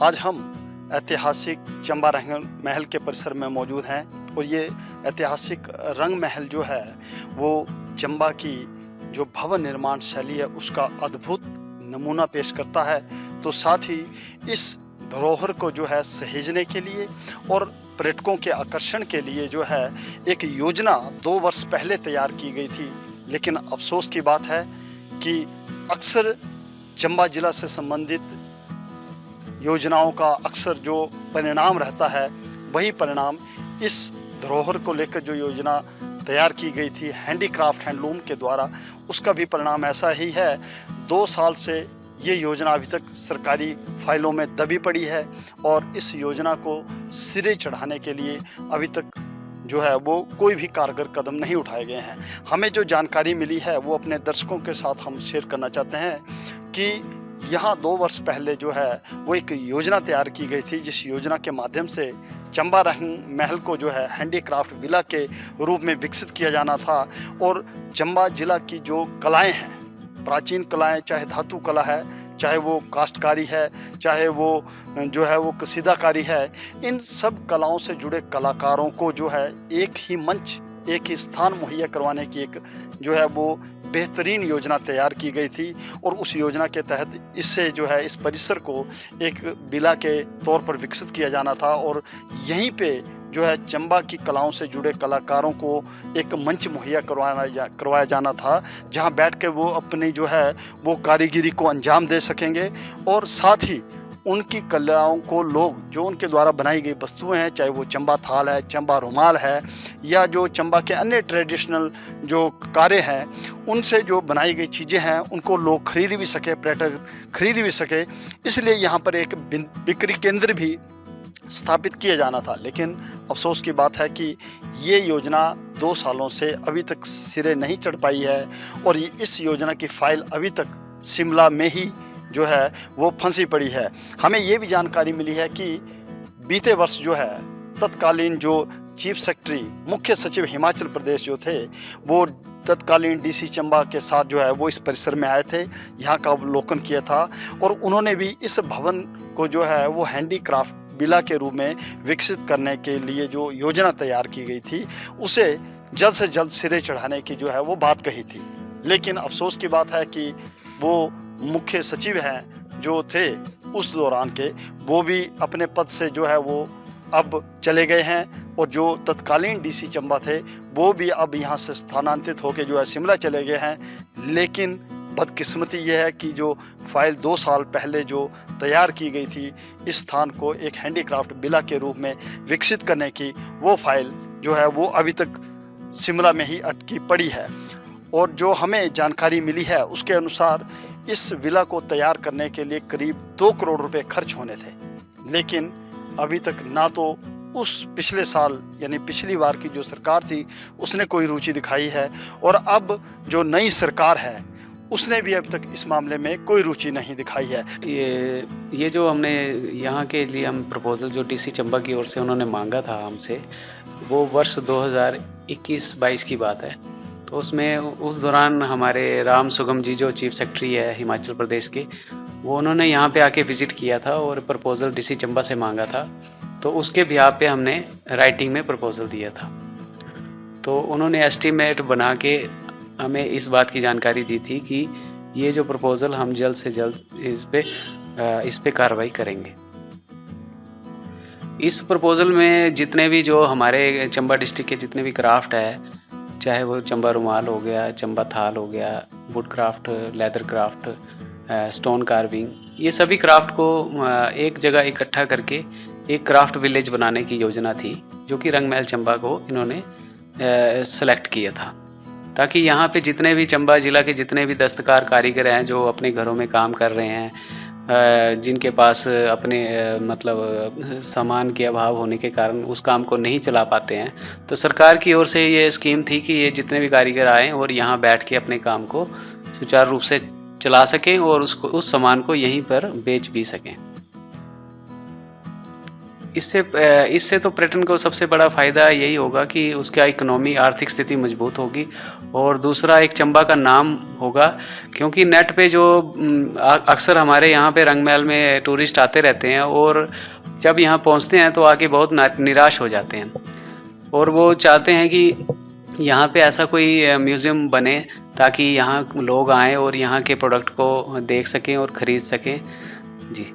आज हम ऐतिहासिक चंबा रंग महल के परिसर में मौजूद हैं और ये ऐतिहासिक रंग महल जो है वो चंबा की जो भवन निर्माण शैली है उसका अद्भुत नमूना पेश करता है। तो साथ ही इस धरोहर को जो है सहेजने के लिए और पर्यटकों के आकर्षण के लिए जो है एक योजना 2 वर्ष पहले तैयार की गई थी। लेकिन अफसोस की बात है कि अक्सर चंबा जिला से संबंधित योजनाओं का अक्सर जो परिणाम रहता है वही परिणाम इस धरोहर को लेकर जो योजना तैयार की गई थी हैंडीक्राफ्ट हैंडलूम के द्वारा, उसका भी परिणाम ऐसा ही है। 2 साल से ये योजना अभी तक सरकारी फाइलों में दबी पड़ी है और इस योजना को सिरे चढ़ाने के लिए अभी तक जो है वो कोई भी कारगर कदम नहीं उठाए गए हैं। हमें जो जानकारी मिली है वो अपने दर्शकों के साथ हम शेयर करना चाहते हैं कि यहाँ 2 वर्ष पहले जो है वो एक योजना तैयार की गई थी, जिस योजना के माध्यम से चंबा रंग महल को जो है हैंडीक्राफ्ट विला के रूप में विकसित किया जाना था। और चंबा जिला की जो कलाएं हैं, प्राचीन कलाएं, चाहे धातु कला है, चाहे वो काश्तकारी है, चाहे वो जो है वो कसीदाकारी है, इन सब कलाओं से जुड़े कलाकारों को जो है एक ही मंच, एक ही स्थान मुहैया करवाने की एक जो है वो बेहतरीन योजना तैयार की गई थी। और उस योजना के तहत इससे जो है इस परिसर को एक विला के तौर पर विकसित किया जाना था और यहीं पे जो है चंबा की कलाओं से जुड़े कलाकारों को एक मंच मुहैया करवाया जाना था, जहां बैठ के वो अपनी जो है वो कारीगिरी को अंजाम दे सकेंगे। और साथ ही उनकी कलाओं को लोग जो उनके द्वारा बनाई गई वस्तुएं हैं, चाहे वो चंबा थाल है, चंबा रुमाल है, या जो चंबा के अन्य ट्रेडिशनल जो कार्य हैं, उनसे जो बनाई गई चीज़ें हैं उनको लोग खरीद भी सके, पर्यटक खरीद भी सके। इसलिए यहाँ पर एक बिक्री केंद्र भी स्थापित किया जाना था। लेकिन अफसोस की बात है कि ये योजना 2 सालों से अभी तक सिरे नहीं चढ़ पाई है और इस योजना की फाइल अभी तक शिमला में ही जो है वो फंसी पड़ी है। हमें ये भी जानकारी मिली है कि बीते वर्ष जो है तत्कालीन जो चीफ सेक्रेटरी, मुख्य सचिव हिमाचल प्रदेश जो थे, वो तत्कालीन डीसी चंबा के साथ जो है वो इस परिसर में आए थे, यहाँ का अवलोकन किया था और उन्होंने भी इस भवन को जो है वो हैंडीक्राफ्ट विला के रूप में विकसित करने के लिए जो योजना तैयार की गई थी उसे जल्द से जल्द सिरे चढ़ाने की जो है वो बात कही थी। लेकिन अफसोस की बात है कि वो मुख्य सचिव हैं जो थे उस दौरान के, वो भी अपने पद से जो है वो अब चले गए हैं और जो तत्कालीन डीसी चंबा थे वो भी अब यहाँ से स्थानांतरित होकर जो है शिमला चले गए हैं। लेकिन बदकिस्मती ये है कि जो फाइल 2 साल पहले जो तैयार की गई थी इस स्थान को एक हैंडीक्राफ्ट विला के रूप में विकसित करने की, वो फाइल जो है वो अभी तक शिमला में ही अटकी पड़ी है। और जो हमें जानकारी मिली है उसके अनुसार इस विला को तैयार करने के लिए करीब 2 करोड़ रुपए खर्च होने थे। लेकिन अभी तक ना तो उस पिछले साल यानी पिछली बार की जो सरकार थी उसने कोई रुचि दिखाई है और अब जो नई सरकार है उसने भी अभी तक इस मामले में कोई रुचि नहीं दिखाई है। ये जो हमने यहाँ के लिए हम प्रपोजल जो डीसी चंबा की ओर से उन्होंने मांगा था हमसे, वो वर्ष 2021-22 की बात है। तो उसमें उस दौरान हमारे राम सुगम जी जो चीफ सेक्रेटरी है हिमाचल प्रदेश के, वो उन्होंने यहाँ पे आके विज़िट किया था और प्रपोजल डीसी चंबा से मांगा था। तो उसके बिहाफ पे हमने राइटिंग में प्रपोजल दिया था। तो उन्होंने एस्टीमेट बना के हमें इस बात की जानकारी दी थी कि ये जो प्रपोजल हम जल्द से जल्द इस पे कार्रवाई करेंगे। इस प्रपोजल में जितने भी जो हमारे चंबा डिस्ट्रिक्ट के जितने भी क्राफ्ट है, चाहे वो चंबा रुमाल हो गया, चंबा थाल हो गया, would craft, leather craft, stone carving, ये सभी क्राफ्ट को एक जगह इकट्ठा करके एक क्राफ्ट विलेज बनाने की योजना थी, जो कि रंग महल चंबा को इन्होंने सेलेक्ट किया था, ताकि यहाँ पे जितने भी चंबा ज़िला के जितने भी दस्तकार कारीगर हैं जो अपने घरों में काम कर रहे हैं, जिनके पास अपने मतलब सामान के अभाव होने के कारण उस काम को नहीं चला पाते हैं, तो सरकार की ओर से ये स्कीम थी कि ये जितने भी कारीगर आएँ और यहाँ बैठ के अपने काम को सुचारू रूप से चला सकें और उस सामान को यहीं पर बेच भी सकें। इससे तो पर्यटन को सबसे बड़ा फ़ायदा यही होगा कि उसका इकोनॉमी आर्थिक स्थिति मजबूत होगी, और दूसरा एक चंबा का नाम होगा, क्योंकि नेट पे जो अक्सर हमारे यहाँ पे रंग महल में टूरिस्ट आते रहते हैं और जब यहाँ पहुँचते हैं तो आके बहुत निराश हो जाते हैं, और वो चाहते हैं कि यहाँ पे ऐसा कोई म्यूज़ियम बने ताकि यहाँ लोग आएँ और यहाँ के प्रोडक्ट को देख सकें और ख़रीद सकें। जी।